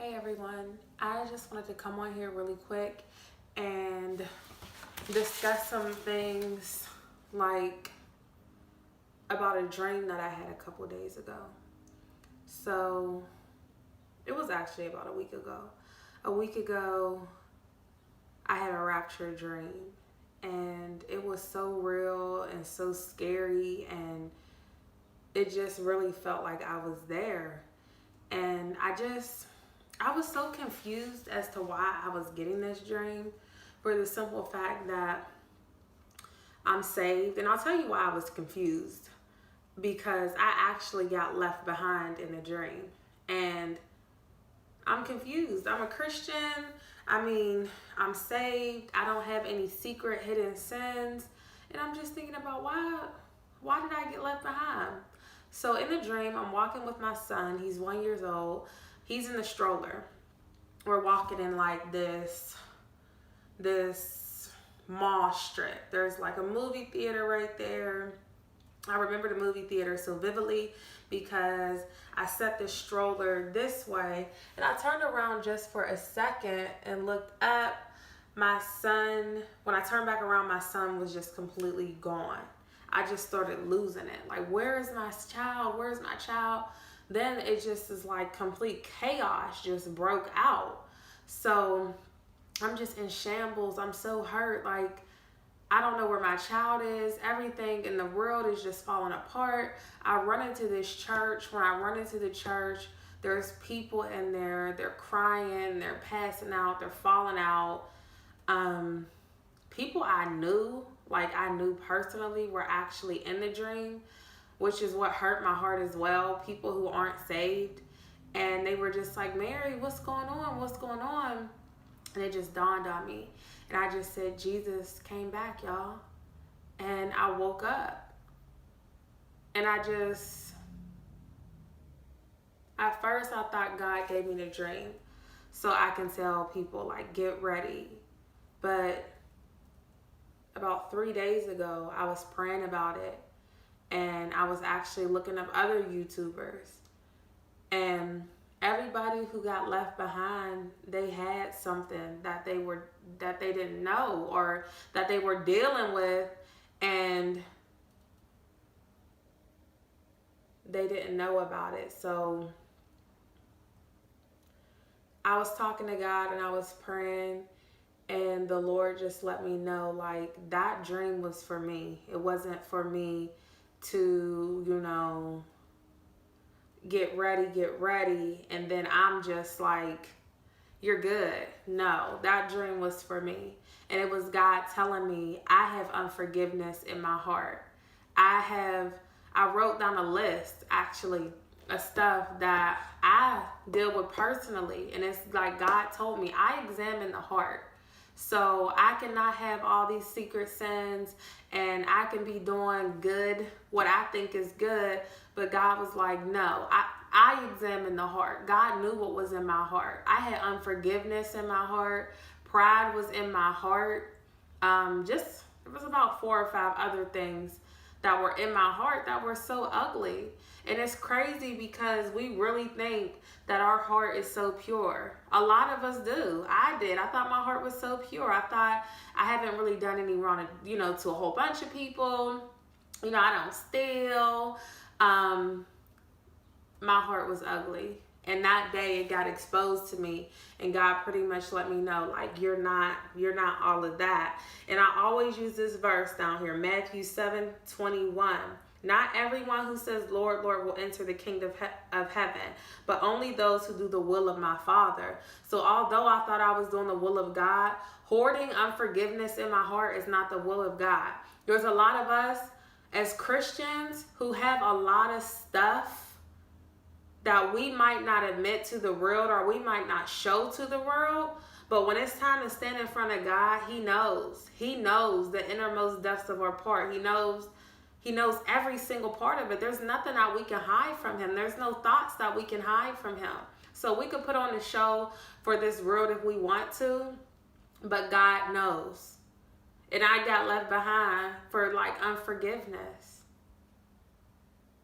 Hey everyone, I just wanted to come on here really quick and discuss some things like about a dream that I had a couple days ago. So it was actually about a week ago. A week ago, I had a rapture dream, and it was so real and so scary, and it just really felt like I was there. And I was so confused as to why I was getting this dream, for the simple fact that I'm saved. And I'll tell you why I was confused. Because I actually got left behind in a dream. And I'm confused. I'm a Christian. I'm saved. I don't have any secret hidden sins. And I'm just thinking about why did I get left behind? So in the dream, I'm walking with my son. He's 1 year old. He's in the stroller. We're walking in like this mall strip. There's like a movie theater right there. I remember the movie theater so vividly because I set the stroller this way, and I turned around just for a second and looked up. My son, when I turned back around, my son was just completely gone. I just started losing it. Like, where is my child? Where's my child? Then it just is like complete chaos just broke out. So I'm just in shambles. I'm so hurt. Like, I don't know where my child is. Everything in the world is just falling apart. I run into this church. When I run into the church, there's people in there. They're crying. They're passing out. They're falling out. People I knew personally, were actually in the dream, which is what hurt my heart as well. People who aren't saved. And they were just like, Mary, what's going on? What's going on? And it just dawned on me. And I just said, Jesus came back, y'all. And I woke up. And at first I thought God gave me the dream so I can tell people, like, get ready. But about 3 days ago, I was praying about it. And I was actually looking up other YouTubers. And everybody who got left behind, they had something that they didn't know, or that they were dealing with, and they didn't know about it. So I was talking to God and I was praying, and the Lord just let me know, like, that dream was for me. It wasn't for me to, get ready, and then I'm just like, you're good. No, that dream was for me. And it was God telling me, I have unforgiveness in my heart. I wrote down a list, actually, of stuff that I deal with personally. And it's like God told me, I examine the heart. So I cannot have all these secret sins, and I can be doing good, what I think is good. But God was like, no, I examined the heart. God knew what was in my heart. I had unforgiveness in my heart. Pride was in my heart. It was about 4 or 5 other things that were in my heart that were so ugly. And it's crazy because we really think that our heart is so pure. A lot of us do. I did. I thought my heart was so pure. I thought I haven't really done any wrong, to a whole bunch of people. I don't steal. My heart was ugly. And that day it got exposed to me, and God pretty much let me know, like, you're not all of that. And I always use this verse down here, Matthew 7:21. Not everyone who says, Lord, Lord, will enter the kingdom of heaven, but only those who do the will of my Father. So although I thought I was doing the will of God, hoarding unforgiveness in my heart is not the will of God. There's a lot of us as Christians who have a lot of stuff that we might not admit to the world, or we might not show to the world. But when it's time to stand in front of God, He knows. He knows the innermost depths of our part. He knows every single part of it. There's nothing that we can hide from Him. There's no thoughts that we can hide from Him. So we could put on a show for this world if we want to, but God knows. And I got left behind for, like, unforgiveness.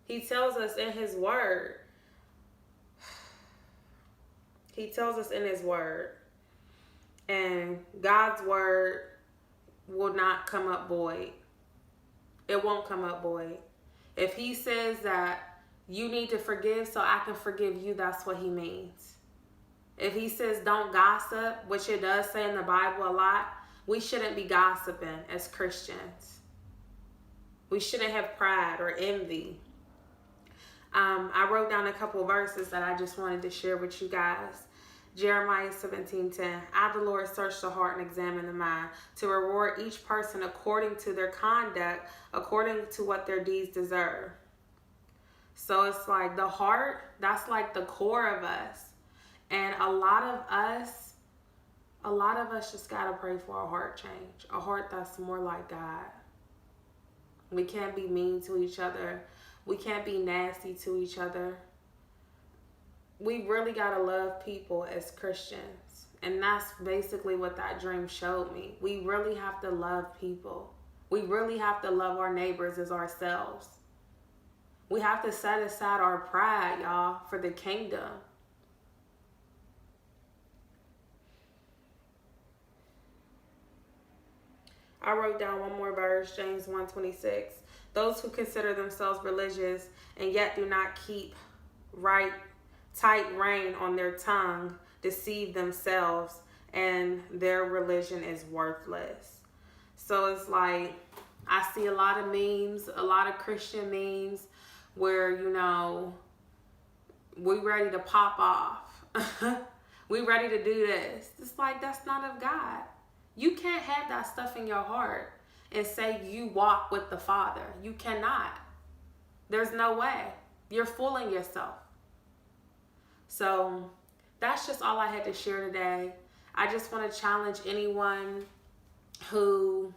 He tells us in His word, He tells us in his word. And God's word will not come up void. It won't come up void. If he says that you need to forgive so I can forgive you, that's what he means. If he says don't gossip, which it does say in the Bible a lot, we shouldn't be gossiping as Christians. We shouldn't have pride or envy. I wrote down a couple verses that I just wanted to share with you guys. Jeremiah 17:10. I, the Lord, search the heart and examine the mind, to reward each person according to their conduct, according to what their deeds deserve. So it's like the heart, that's like the core of us. And a lot of us just got to pray for a heart change. A heart that's more like God. We can't be mean to each other. We can't be nasty to each other. We really got to love people as Christians. And that's basically what that dream showed me. We really have to love people. We really have to love our neighbors as ourselves. We have to set aside our pride, y'all, for the kingdom. I wrote down one more verse, James 1:26. Those who consider themselves religious and yet do not keep tight rein on their tongue deceive themselves, and their religion is worthless. So it's like, I see a lot of memes, a lot of Christian memes where, you know, we ready to pop off. We ready to do this. It's like, that's not of God. You can't have that stuff in your heart and say you walk with the Father. You cannot. There's no way. You're fooling yourself. So that's just all I had to share today. I just want to challenge anyone who's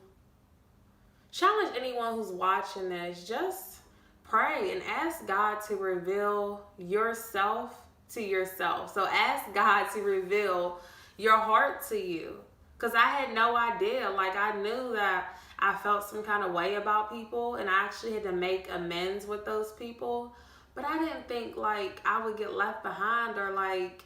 watching this. Just pray and ask God to reveal yourself to yourself. So ask God to reveal your heart to you. Because I had no idea. Like, I knew that I felt some kind of way about people, and I actually had to make amends with those people. But I didn't think, like, I would get left behind, or, like,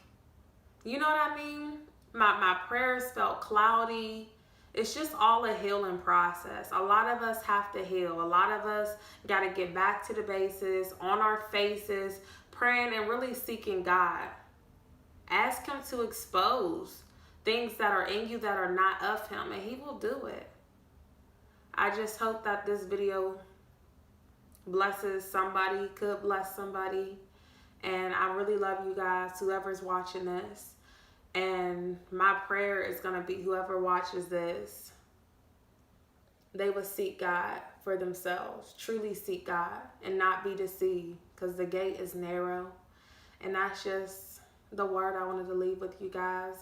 you know what I mean? My prayers felt cloudy. It's just all a healing process. A lot of us have to heal. A lot of us got to get back to the bases, on our faces, praying and really seeking God. Ask him to expose things that are in you that are not of him, and he will do it. I just hope that this video blesses somebody, could bless somebody. And I really love you guys, whoever's watching this. And my prayer is going to be, whoever watches this, they will seek God for themselves. Truly seek God and not be deceived, because the gate is narrow. And that's just the word I wanted to leave with you guys.